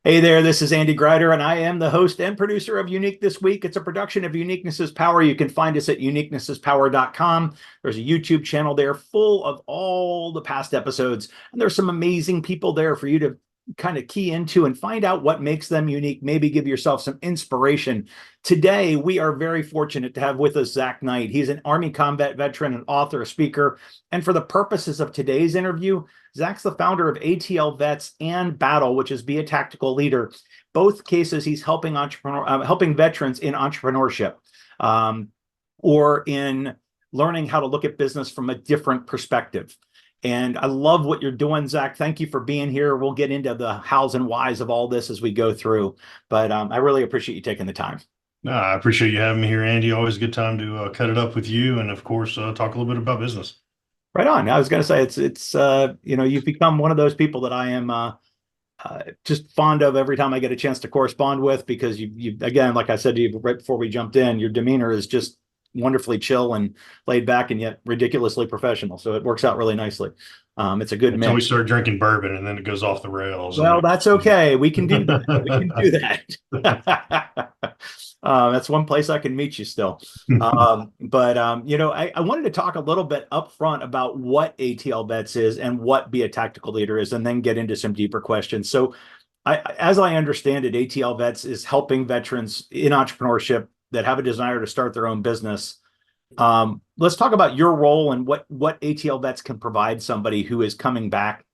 Hey there, this is Andy Grider, and I am the host and producer of Unique This Week. It's a production of Uniqueness is Power. You can find us at uniquenessispower.com. There's a YouTube channel there full of all the past episodes, and there's some amazing people there for you to kind of key into and find out what makes them unique, maybe give yourself some inspiration. Today, we are very fortunate to have with us Zack Knight. He's an Army combat veteran, an author, a speaker, and for the purposes of today's interview, Zack's the founder of ATLVets and Battle, which is Be a Tactical Leader. Both cases, he's helping veterans in entrepreneurship or in learning how to look at business from a different perspective. And I love what you're doing, Zack. Thank you for being here. We'll get into the hows and whys of all this as we go through, but I really appreciate you taking the time. No, I appreciate you having me here, Andy. Always a good time to cut it up with you, and of course, talk a little bit about business. Right on. I was going to say it's you've become one of those people that I am just fond of every time I get a chance to correspond with, because you again, like I said to you right before we jumped in, your demeanor is just wonderfully chill and laid back and yet ridiculously professional. So it works out really nicely. It's a good Until we mix. start drinking bourbon, and then it goes off the rails. Well, that's okay. We can do that. We can do that. That's one place I can meet you still. I wanted to talk a little bit up front about what ATLVets is and what Be a Tactical Leader is, and then get into some deeper questions. So, as I understand it, ATLVets is helping veterans in entrepreneurship that have a desire to start their own business. Let's talk about your role and what ATLVets can provide somebody who is coming back,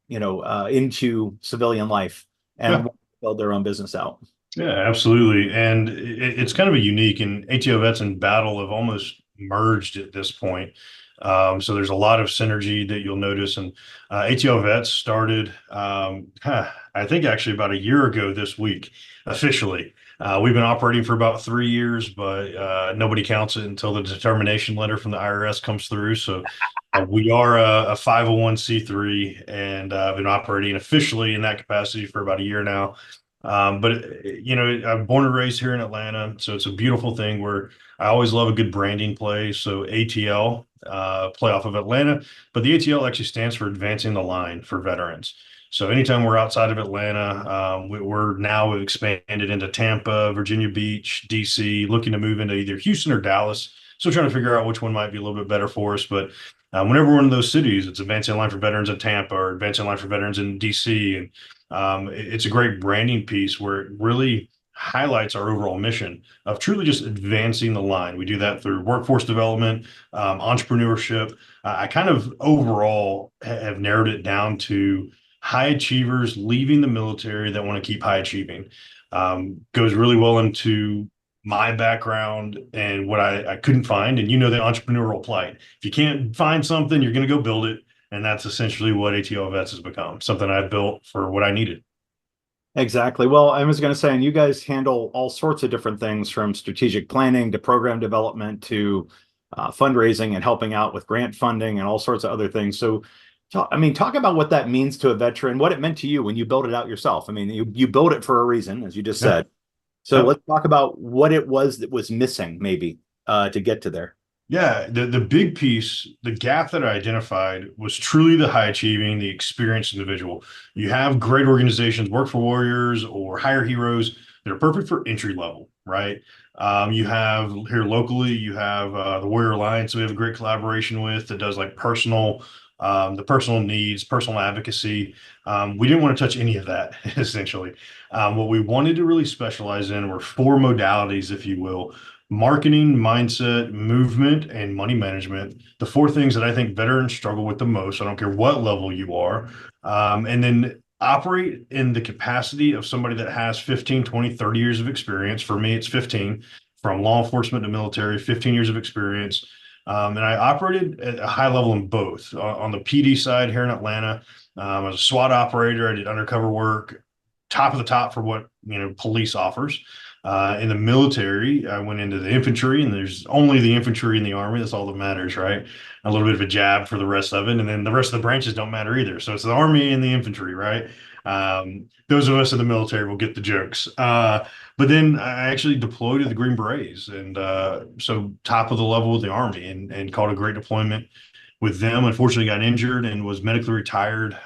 into civilian life and Yeah, build their own business out. yeah, absolutely. And it's kind of a unique, and ATO Vets and Battle have almost merged at this point. So there's a lot of synergy that you'll notice. And ATO Vets started, I think actually about a year ago this week, officially. We've been operating for about 3 years, but nobody counts it until the determination letter from the IRS comes through. So we are a 501(c)(3), and I've been operating officially in that capacity for about a year now. I'm born and raised here in Atlanta, so it's a beautiful thing where I always love a good branding play. So ATL, play off of Atlanta, but the ATL actually stands for Advancing the Line for Veterans. So anytime we're outside of Atlanta, we're now expanded into Tampa, Virginia Beach, DC, looking to move into either Houston or Dallas. Still trying to figure out which one might be a little bit better for us, but whenever we're in those cities, it's Advancing the Line for Veterans in Tampa or Advancing the Line for Veterans in DC, and it's a great branding piece where it really highlights our overall mission of truly just advancing the line. We do that through workforce development, entrepreneurship. I kind of overall have narrowed it down to high achievers leaving the military that want to keep high achieving. Goes really well into my background and what I couldn't find. And the entrepreneurial plight. If you can't find something, you're going to go build it. And that's essentially what ATO Vets has become, something I built for what I needed. Exactly. Well, I was going to say, and you guys handle all sorts of different things from strategic planning to program development to fundraising and helping out with grant funding and all sorts of other things. So, talk about what that means to a veteran, what it meant to you when you built it out yourself. I mean, you built it for a reason, as you just Yeah. said. So Yep. let's talk about what it was that was missing, maybe, to get to there. Yeah, the big piece, the gap that I identified was truly the high achieving, the experienced individual. You have great organizations, work for warriors or hire heroes that are perfect for entry level, right? You have here locally, you have the Warrior Alliance we have a great collaboration with that does like the personal needs, personal advocacy. We didn't want to touch any of that, essentially. What we wanted to really specialize in were four modalities, if you will: marketing, mindset, movement, and money management. The four things that I think veterans struggle with the most. I don't care what level you are. And then operate in the capacity of somebody that has 15, 20, 30 years of experience. For me, it's 15, from law enforcement to military, 15 years of experience. And I operated at a high level in both. On the PD side here in Atlanta, I was a SWAT operator. I did undercover work, top of the top for what police offers. In the military, I went into the infantry, and there's only the infantry in the Army. That's all that matters, right? A little bit of a jab for the rest of it. And then the rest of the branches don't matter either. So it's the Army and the infantry, right? Those of us in the military will get the jokes. But then I actually deployed to the Green Berets, and so top of the level with the Army, and called a great deployment with them. Unfortunately, got injured and was medically retired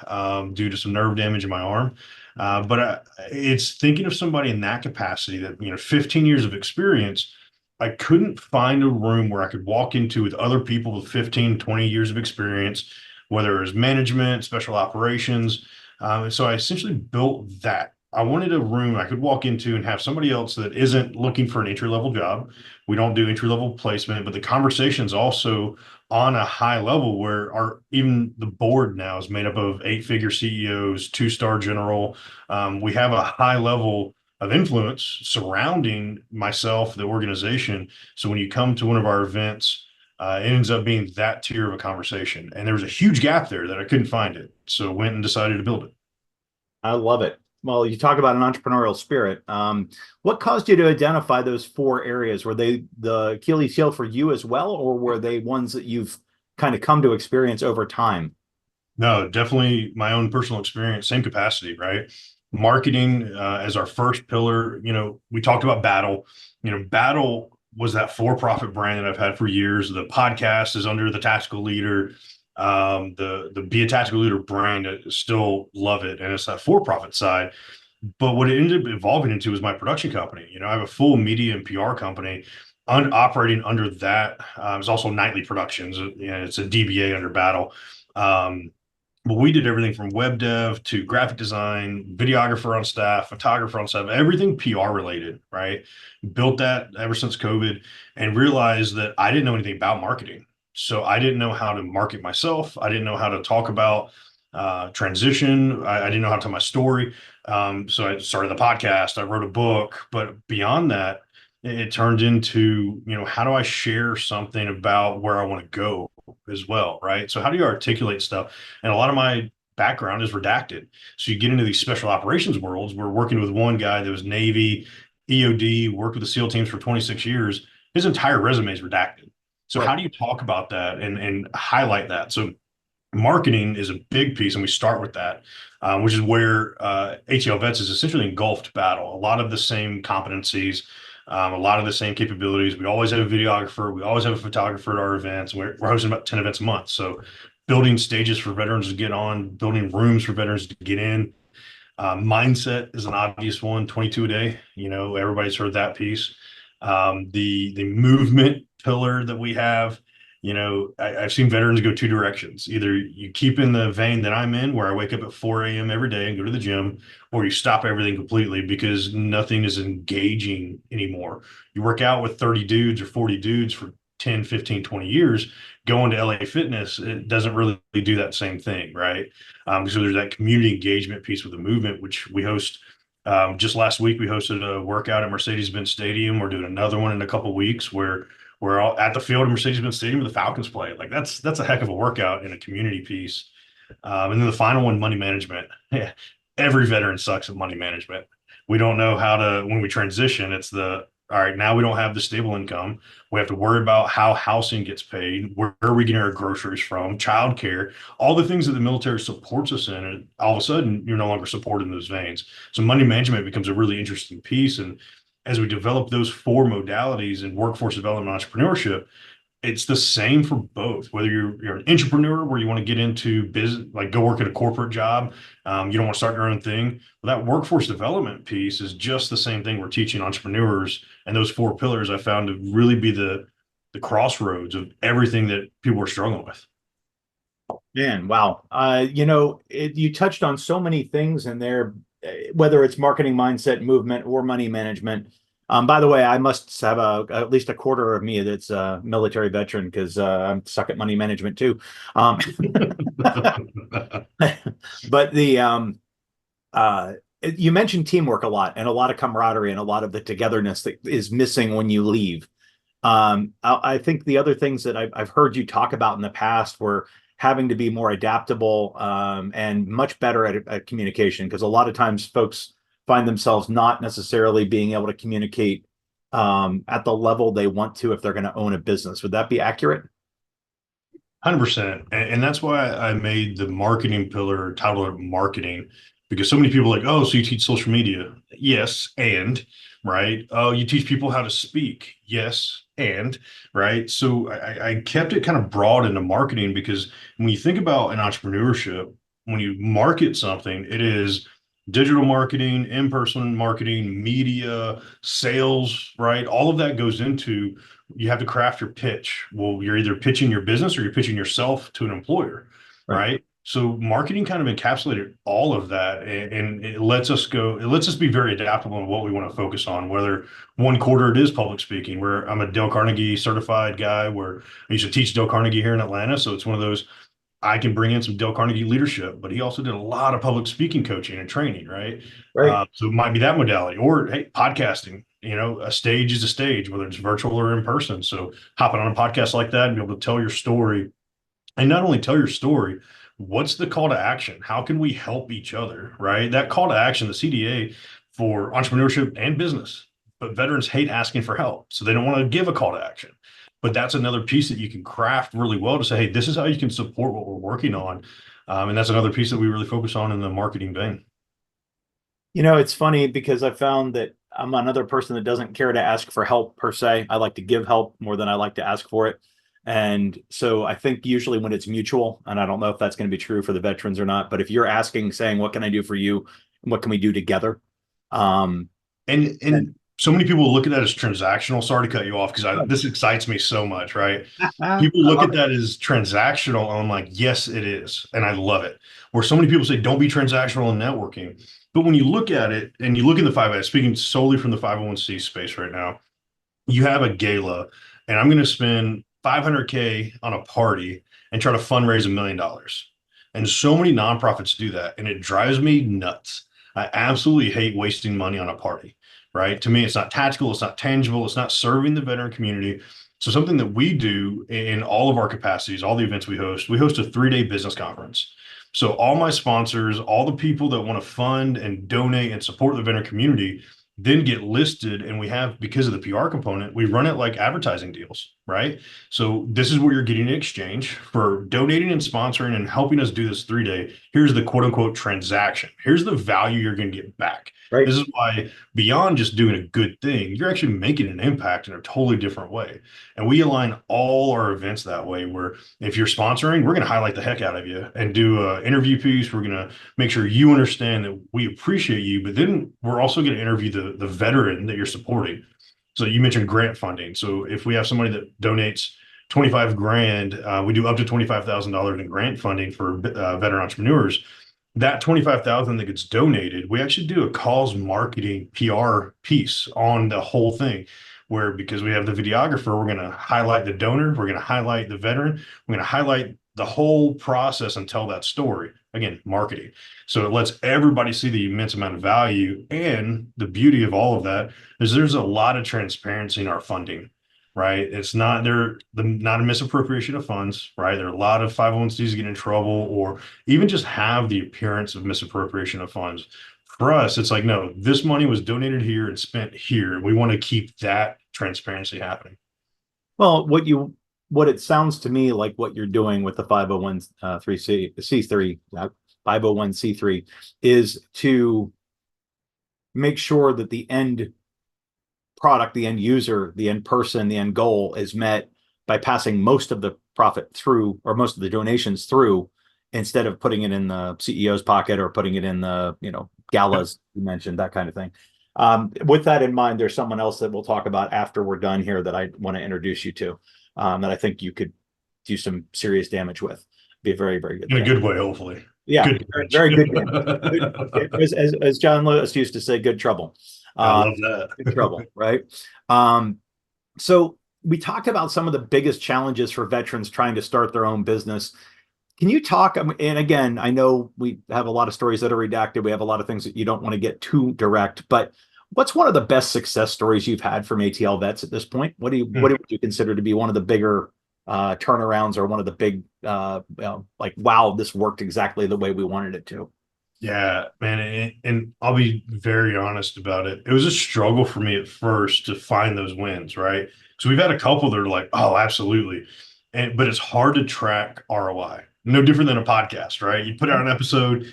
due to some nerve damage in my arm. But it's thinking of somebody in that capacity that, 15 years of experience. I couldn't find a room where I could walk into with other people with 15, 20 years of experience, whether it was management, special operations. And so I essentially built that. I wanted a room I could walk into and have somebody else that isn't looking for an entry level job. We don't do entry level placement, but the conversation's also on a high level where even the board now is made up of 8-figure CEOs, 2-star general. We have a high level of influence surrounding myself, the organization. So when you come to one of our events, it ends up being that tier of a conversation. And there was a huge gap there that I couldn't find it. So went and decided to build it. I love it. Well, you talk about an entrepreneurial spirit. What caused you to identify those four areas? Were they the Achilles heel for you as well, or were they ones that you've kind of come to experience over time? No, definitely my own personal experience, same capacity, right? Marketing as our first pillar, we talked about Battle. Battle was that for-profit brand that I've had for years. The podcast is under the Tactical Leader. The Be a Tactical Leader brand, I still love it. And it's that for-profit side. But what it ended up evolving into was my production company. I have a full media and PR company operating under that. It's also Nightly Productions. It's a DBA under Battle. But we did everything from web dev to graphic design, videographer on staff, photographer on staff, everything PR related, right? Built that ever since COVID and realized that I didn't know anything about marketing. So I didn't know how to market myself. I didn't know how to talk about transition. I didn't know how to tell my story. So I started the podcast. I wrote a book. But beyond that, it turned into, how do I share something about where I want to go as well, right? So how do you articulate stuff? And a lot of my background is redacted. So you get into these special operations worlds. We're working with one guy that was Navy, EOD, worked with the SEAL teams for 26 years. His entire resume is redacted. So Right. how do you talk about that and highlight that? So marketing is a big piece, and we start with that, which is where ATLVets is essentially engulfed Battle. A lot of the same competencies, a lot of the same capabilities. We always have a videographer. We always have a photographer at our events. We're hosting about 10 events a month. So building stages for veterans to get on, building rooms for veterans to get in. Mindset is an obvious one, 22 a day. Everybody's heard that piece. The movement pillar that we have, I've seen veterans go two directions. Either you keep in the vein that I'm in, where I wake up at 4 a.m. every day and go to the gym, or you stop everything completely because nothing is engaging anymore. You work out with 30 dudes or 40 dudes for 10, 15, 20 years, going to LA Fitness, it doesn't really do that same thing, right? So there's that community engagement piece with the movement, which we host. Just last week, we hosted a workout at Mercedes-Benz Stadium. We're doing another one in a couple of weeks where we're all at the field of Mercedes-Benz Stadium where the Falcons play. Like that's a heck of a workout in a community piece. And then the final one, money management. Yeah, every veteran sucks at money management. We don't know how to, when we transition, it's all right, now we don't have the stable income. We have to worry about how housing gets paid, where are we getting our groceries from, childcare, all the things that the military supports us in. And all of a sudden, you're no longer supported in those veins. So money management becomes a really interesting piece. And as we develop those four modalities in workforce development and entrepreneurship, it's the same for both. Whether you're an entrepreneur where you want to get into business, like go work at a corporate job, you don't want to start your own thing. Well, that workforce development piece is just the same thing we're teaching entrepreneurs. And those four pillars I found to really be the crossroads of everything that people are struggling with. Man, wow. You touched on so many things in there, whether it's marketing mindset, movement, or money management. By the way, I must have at least a quarter of me that's a military veteran because I'm stuck at money management too. But you mentioned teamwork a lot and a lot of camaraderie and a lot of the togetherness that is missing when you leave. I think the other things that I've heard you talk about in the past were having to be more adaptable and much better at communication, because a lot of times folks find themselves not necessarily being able to communicate at the level they want to if they're going to own a business. Would that be accurate? 100%. And that's why I made the marketing pillar titled marketing, because so many people are like, oh, so you teach social media? Yes. And right. Oh, you teach people how to speak? Yes. And right. So I kept it kind of broad into marketing, because when you think about an entrepreneurship, when you market something, it is digital marketing, in-person marketing, media, sales, right? All of that goes into, you have to craft your pitch. Well, you're either pitching your business or you're pitching yourself to an employer, Right. right? So marketing kind of encapsulated all of that, and it lets us go, it lets us be very adaptable in what we want to focus on, whether one quarter it is public speaking, where I'm a Dale Carnegie certified guy, where I used to teach Dale Carnegie here in Atlanta. So it's one of those, I can bring in some Dale Carnegie leadership, but he also did a lot of public speaking coaching and training, right? Right. So it might be that modality, or hey, podcasting. You know, a stage is a stage, whether it's virtual or in person. So hopping on a podcast like that and be able to tell your story, and not only tell your story, what's the call to action? How can we help each other, right? That call to action, the CDA for entrepreneurship and business, but veterans hate asking for help. So they don't want to give a call to action. But that's another piece that you can craft really well to say, hey, this is how you can support what we're working on. And that's another piece that we really focus on in the marketing vein. It's funny because I found that I'm another person that doesn't care to ask for help per se. I like to give help more than I like to ask for it. And so I think usually when it's mutual, and I don't know if that's going to be true for the veterans or not, but if you're asking, saying, what can I do for you? What can we do together? Um, And and so many people look at that as transactional. Sorry to cut you off because this excites me so much, right? I People look love at it. that as transactional. And I'm like, yes, it is. And I love it. Where so many people say, don't be transactional in networking. But when you look at it and you look in the 5A, speaking solely from the 501c space right now, you have a gala and I'm going to spend 500K on a party and try to fundraise $1 million. And so many nonprofits do that. And it drives me nuts. I absolutely hate wasting money on a party, right? To me, it's not tactical. It's not tangible. It's not serving the veteran community. So something that we do in all of our capacities, all the events we host a 3-day business conference. So all my sponsors, all the people that want to fund and donate and support the veteran community, then get listed, and we have, because of the PR component, we run it like advertising deals, right? So this is what you're getting in exchange for donating and sponsoring and helping us do this 3-day. Here's the quote unquote transaction. Here's the value you're going to get back. Right. This is why, beyond just doing a good thing, you're actually making an impact in a totally different way. And we align all our events that way, where if you're sponsoring, we're going to highlight the heck out of you and do an interview piece. We're going to make sure you understand that we appreciate you, but then we're also going to interview the veteran that you're supporting. So you mentioned grant funding. So if we have somebody that donates 25 grand, we do up to $25,000 in grant funding for veteran entrepreneurs. That 25,000 that gets donated, we actually do a cause marketing PR piece on the whole thing, where, because we have the videographer, we're going to highlight the donor, we're going to highlight the veteran, we're going to highlight the whole process and tell that story. Again, marketing. So it lets everybody see the immense amount of value. And the beauty of all of that is there's a lot of transparency in our funding, right? It's not not a misappropriation of funds, right? There are a lot of 501cs get in trouble or even just have the appearance of misappropriation of funds. For us, it's like, no, this money was donated here and spent here. We want to keep that transparency happening. Well, what it sounds to me like what you're doing with the 501 C3 501c3 is to make sure that the end product, the end user, the end person, the end goal is met by passing most of the profit through, or most of the donations through, instead of putting it in the CEO's pocket or putting it in the galas you mentioned, that kind of thing. With that in mind, there's someone else that we'll talk about after we're done here that I want to introduce you to, that I think you could do some serious damage with. Be a very, very good In a thing. good way, hopefully. Yeah, Good very, damage. very good damage. As John Lewis used to say, good trouble. I Uh, love Good that. trouble, right? Um, so we talked about some of the biggest challenges for veterans trying to start their own business. Can you talk? And again, I know we have a lot of stories that are redacted. We have a lot of things that you don't want to get too direct, but what's one of the best success stories you've had from ATL Vets at this point? What would you consider to be one of the bigger turnarounds, or one of the big like, wow, this worked exactly the way we wanted it to? Yeah, man. And I'll be very honest about it. It was a struggle for me at first to find those wins, right? So we've had a couple that are like, oh, absolutely. But it's hard to track ROI. No different than a podcast, right? You put out an episode,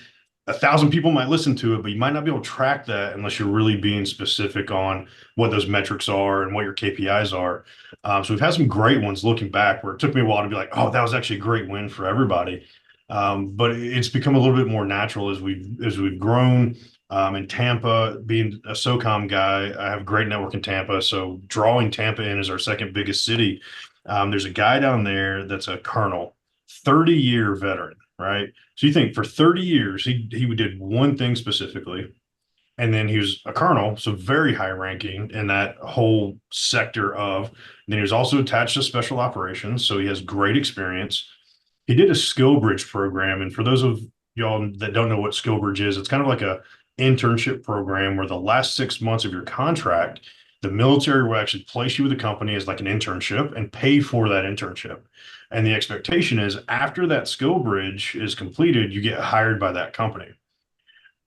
1,000 people might listen to it, but you might not be able to track that unless you're really being specific on what those metrics are and what your KPIs are. So we've had some great ones looking back, where it took me a while to be like, oh, that was actually a great win for everybody. But it's become a little bit more natural as we've grown. In Tampa, being a SOCOM guy, I have a great network in Tampa. So drawing Tampa in as our second biggest city. There's a guy down there that's a colonel, 30-year veteran, right? So you think for 30 years, he did one thing specifically, and then he was a colonel, so very high ranking in that whole sector of. And then he was also attached to special operations, so he has great experience. He did a skill bridge program, and for those of y'all that don't know what skill bridge is, it's kind of like a internship program where the last 6 months of your contract, the military will actually place you with a company as like an internship and pay for that internship. And the expectation is after that skill bridge is completed, you get hired by that company.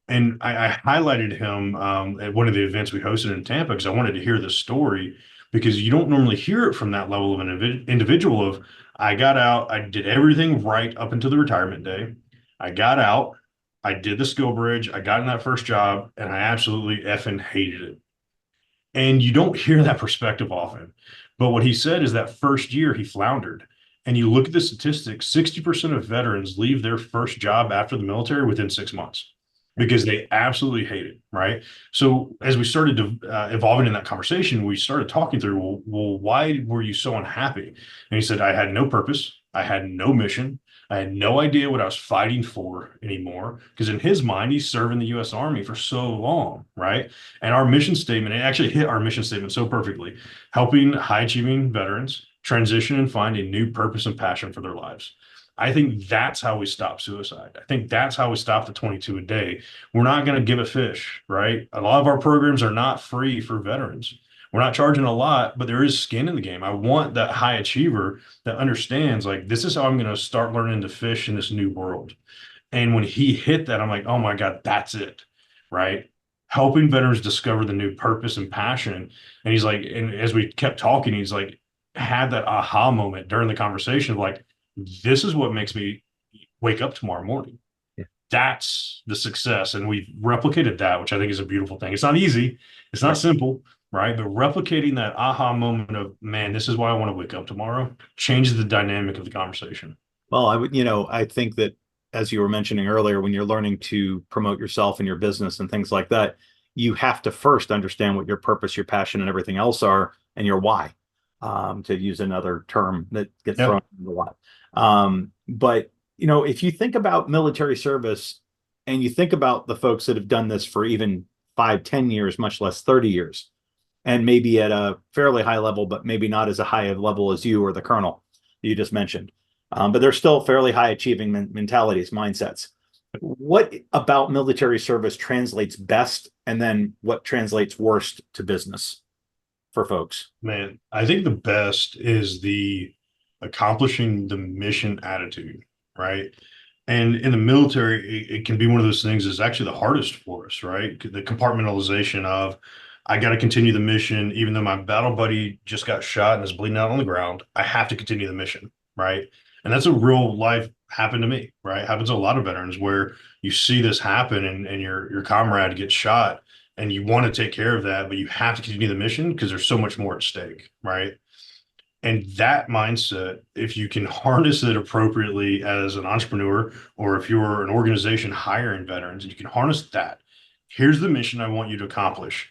And I highlighted him at one of the events we hosted in Tampa because I wanted to hear this story because you don't normally hear it from that level of an individual of I got out, I did everything right up until the retirement day. I got out, I did the skill bridge, I got in that first job, and I absolutely effing hated it. And you don't hear that perspective often. But what he said is that first year he floundered. And you look at the statistics, 60% of veterans leave their first job after the military within 6 months because they absolutely hate it, right? So as we started to evolving in that conversation, we started talking through, well, why were you so unhappy? And he said, I had no purpose. I had no mission. I had no idea what I was fighting for anymore. Because in his mind, he's serving the U.S. Army for so long, right? And our mission statement, it actually hit our mission statement so perfectly, helping high achieving veterans transition and find a new purpose and passion for their lives. I think that's how we stop suicide. I think that's how we stop the 22 a day. We're not going to give a fish, right? A lot of our programs are not free for veterans. We're not charging a lot, but there is skin in the game. I want that high achiever that understands like this is how I'm going to start learning to fish in this new world. And when he hit that, I'm like, oh my God, that's it, right? Helping veterans discover the new purpose and passion. And he's like, and as we kept talking, he's like, had that aha moment during the conversation of like, this is what makes me wake up tomorrow morning. Yeah. That's the success. And we've replicated that, which I think is a beautiful thing. It's not easy. It's not simple, right? But replicating that aha moment of, man, this is why I want to wake up tomorrow changes the dynamic of the conversation. Well, I think that as you were mentioning earlier, when you're learning to promote yourself and your business and things like that, you have to first understand what your purpose, your passion, and everything else are, and your why, to use another term that gets thrown a lot. But if you think about military service and you think about the folks that have done this for even 5, 10 years, much less 30 years, and maybe at a fairly high level, but maybe not as a high a level as you or the colonel you just mentioned. But they're still fairly high achieving mentalities, mindsets. What about military service translates best, and then what translates worst to business for folks? Man, I think the best is the accomplishing the mission attitude, right? And in the military, it can be one of those things that's actually the hardest for us, right? The compartmentalization of, I got to continue the mission, even though my battle buddy just got shot and is bleeding out on the ground. I have to continue the mission, right? And that's a real life happened to me, right? Happens to a lot of veterans where you see this happen and your comrade gets shot and you want to take care of that, but you have to continue the mission because there's so much more at stake, right? And that mindset, if you can harness it appropriately as an entrepreneur, or if you're an organization hiring veterans, and you can harness that, here's the mission I want you to accomplish,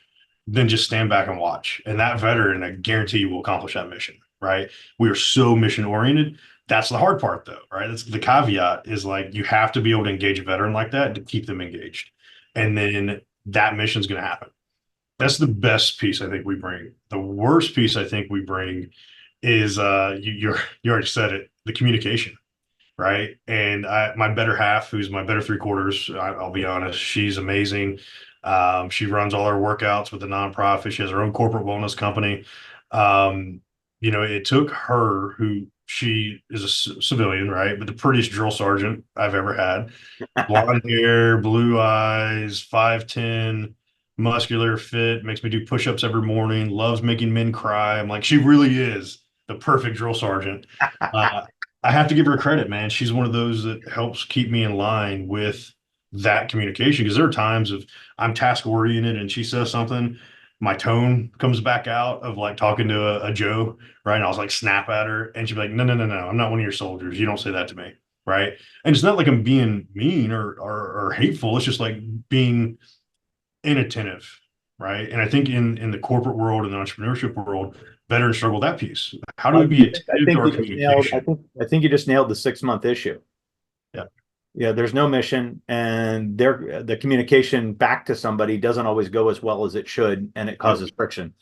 then just stand back and watch. And that veteran, I guarantee you will accomplish that mission, right? We are so mission oriented. That's the hard part though, right? That's the caveat is like, you have to be able to engage a veteran like that to keep them engaged. And then that mission is going to happen. That's the best piece I think we bring. The worst piece I think we bring is you already said it, the communication, right? And my better half, who's my better three quarters, I'll be honest, she's amazing. She runs all our workouts with the nonprofit. She has her own corporate wellness company. It took her, who she is a civilian, right? But the prettiest drill sergeant I've ever had. Blonde hair, blue eyes, 5'10", muscular, fit, makes me do push-ups every morning, loves making men cry. I'm like, she really is the perfect drill sergeant. I have to give her credit, man. She's one of those that helps keep me in line with that communication because there are times of I'm task oriented and she says something, my tone comes back out of like talking to a Joe, right? And I was like snap at her and she'd be like, no, no, no, no, I'm not one of your soldiers. You don't say that to me, right? And it's not like I'm being mean or hateful. It's just like being inattentive, right? And I think in the corporate world and the entrepreneurship world, veterans struggle with that piece. How do we be I attentive to think our you just nailed. communication? I think you just nailed the 6 month issue. Yeah, Yeah, there's no mission, and the communication back to somebody doesn't always go as well as it should, and it yep, causes friction.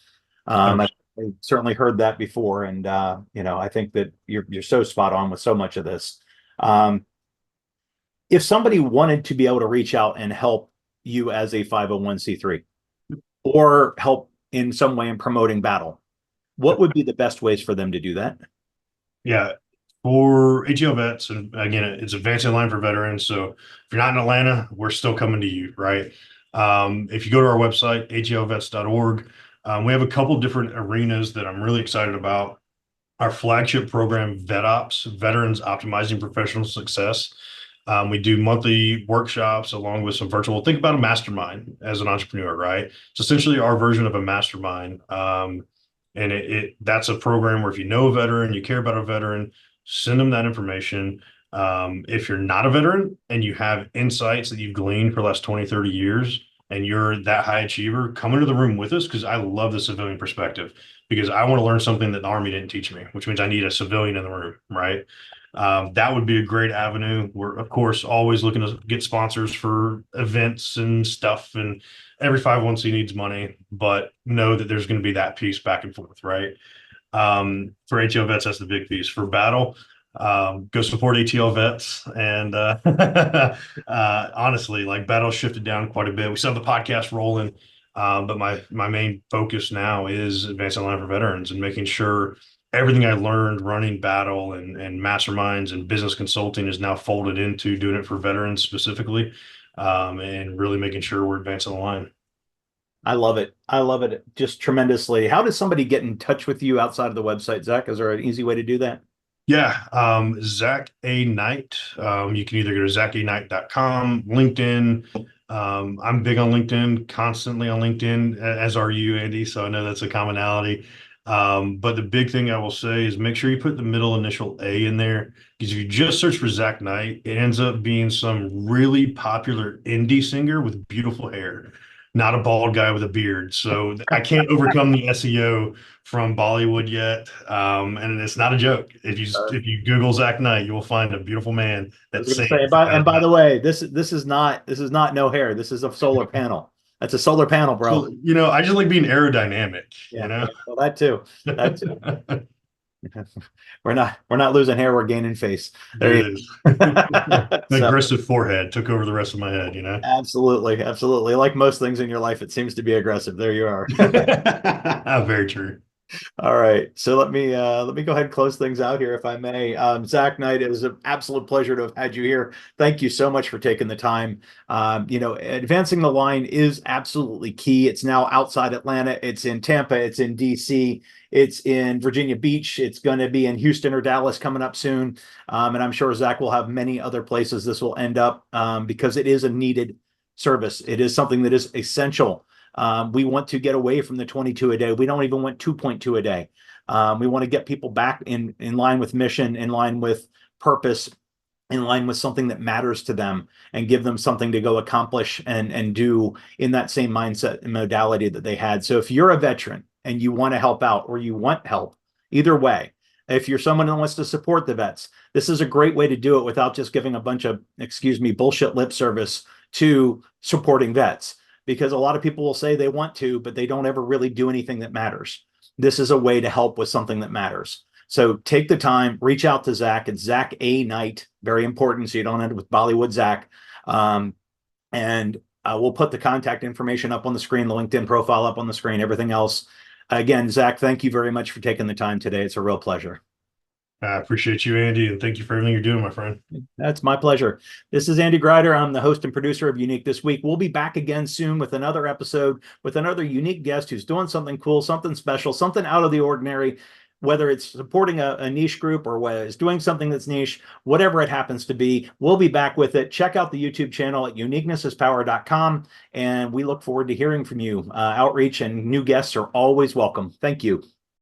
I 100%. certainly heard that before, and I think that you're so spot on with so much of this. Um, if somebody wanted to be able to reach out and help you as a 501c3 or help in some way in promoting battle, what would be the best ways for them to do that? Yeah, for ATLVets, and again, it's advancing line for veterans. So if you're not in Atlanta, we're still coming to you, right? If you go to our website, atlvets.org, we have a couple different arenas that I'm really excited about. Our flagship program, VetOps, Veterans Optimizing Professional Success. We do monthly workshops along with some virtual. Think about a mastermind as an entrepreneur, right? It's essentially our version of a mastermind. And that's a program where if you know a veteran, you care about a veteran, send them that information. If you're not a veteran and you have insights that you've gleaned for the last 20, 30 years, and you're that high achiever, come into the room with us because I love the civilian perspective because I want to learn something that the Army didn't teach me, which means I need a civilian in the room, right? That would be a great avenue. We're, of course, always looking to get sponsors for events and stuff. And every 501c needs money, but know that there's going to be that piece back and forth, right? For ATL vets, that's the big piece. For battle, go support ATL vets. And honestly, like battle shifted down quite a bit. We still have the podcast rolling. But my main focus now is advancing line for veterans and making sure everything I learned running battle and masterminds and business consulting is now folded into doing it for veterans specifically, and really making sure we're advancing the line. I love it. I love it just tremendously. How does somebody get in touch with you outside of the website, Zach? Is there an easy way to do that? Yeah, Zack A. Knight. You can either go to zackknight.com, LinkedIn. I'm big on LinkedIn, constantly on LinkedIn, as are you, Andy. So I know that's a commonality. But the big thing I will say is make sure you put the middle initial A in there because if you just search for Zack Knight, it ends up being some really popular indie singer with beautiful hair, not a bald guy with a beard. So I can't overcome the SEO from Bollywood yet. And it's not a joke. If you Google Zack Knight, you will find a beautiful man I that was going to say, sings. and by the way, this is not no hair. This is a solar panel. That's a solar panel, bro. So, I just like being aerodynamic, Yeah, yeah. Well, that too. That too. There We're not losing hair. We're gaining face. There you it is. go. The So aggressive forehead took over the rest of my head. absolutely, absolutely. Like most things in your life, it seems to be aggressive. There you are. Very true. All right. So let me go ahead and close things out here, if I may. Zack Knight, it was an absolute pleasure to have had you here. Thank you so much for taking the time. Advancing the line is absolutely key. It's now outside Atlanta. It's in Tampa. It's in DC. It's in Virginia Beach. It's going to be in Houston or Dallas coming up soon. And I'm sure Zack will have many other places this will end up because it is a needed service. It is something that is essential. We want to get away from the 22 a day. We don't even want 2.2 a day. We want to get people back in line with mission, in line with purpose, in line with something that matters to them, and give them something to go accomplish and do in that same mindset and modality that they had. So if you're a veteran and you want to help out or you want help, either way, if you're someone who wants to support the vets, this is a great way to do it without just giving a bunch of, excuse me, bullshit lip service to supporting vets, because a lot of people will say they want to, but they don't ever really do anything that matters. This is a way to help with something that matters. So take the time, reach out to Zack. It's Zack A. Knight, very important, so you don't end up with Bollywood Zack. And we'll put the contact information up on the screen, the LinkedIn profile up on the screen, everything else. Again, Zack, thank you very much for taking the time today. It's a real pleasure. I appreciate you, Andy, and thank you for everything you're doing, my friend. That's my pleasure. This is Andy Grider. I'm the host and producer of Unique This Week. We'll be back again soon with another episode with another unique guest who's doing something cool, something special, something out of the ordinary, whether it's supporting a niche group or whether it's doing something that's niche, whatever it happens to be. We'll be back with it. Check out the YouTube channel at uniquenessispower.com, and we look forward to hearing from you. Outreach and new guests are always welcome. Thank you.